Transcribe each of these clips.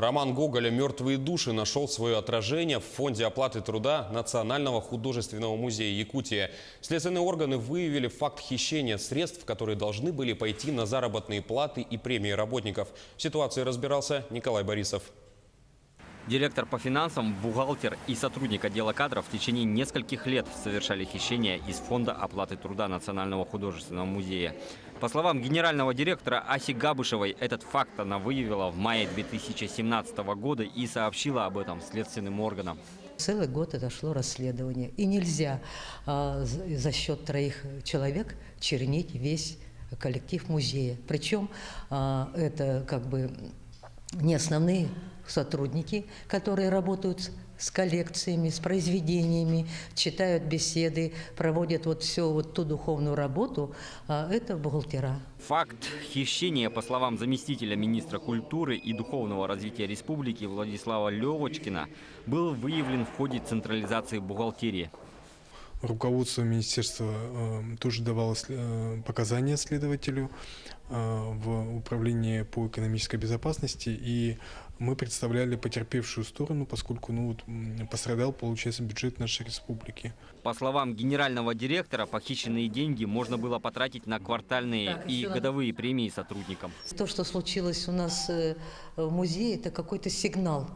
Роман Гоголя «Мертвые души» нашел свое отражение в фонде оплаты труда Национального художественного музея Якутии. Следственные органы выявили факт хищения средств, которые должны были пойти на заработные платы и премии работников. В ситуации разбирался Николай Борисов. Директор по финансам, бухгалтер и сотрудник отдела кадров в течение нескольких лет совершали хищения из фонда оплаты труда Национального художественного музея. По словам генерального директора Аси Габышевой, этот факт она выявила в мае 2017 года и сообщила об этом следственным органам. Целый год это шло расследование. И нельзя за счет 3 человек чернить весь коллектив музея. Причем это как бы не основные сотрудники, которые работают с коллекциями, с произведениями, читают беседы, проводят всю ту духовную работу, это бухгалтера. Факт хищения, по словам заместителя министра культуры и духовного развития республики Владислава Левочкина, был выявлен в ходе централизации бухгалтерии. Руководство министерства тоже давало показания следователю в управлении по экономической безопасности, и мы представляли потерпевшую сторону, поскольку пострадал, получается, бюджет нашей республики. По словам генерального директора, похищенные деньги можно было потратить на квартальные и годовые премии сотрудникам. То, что случилось у нас в музее, это какой-то сигнал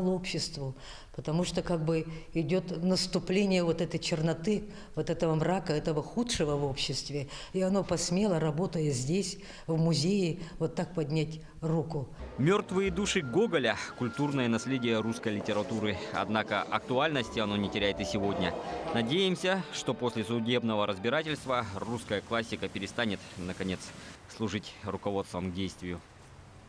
обществу, потому что как бы идет наступление этой черноты, этого мрака, этого худшего в обществе, и оно посмело, работая здесь, в музее, так поднять руку. «Мертвые души» Гоголя – культурное наследие русской литературы. Однако актуальности оно не теряет и сегодня. Надеемся, что после судебного разбирательства русская классика перестанет, наконец, служить руководством к действию.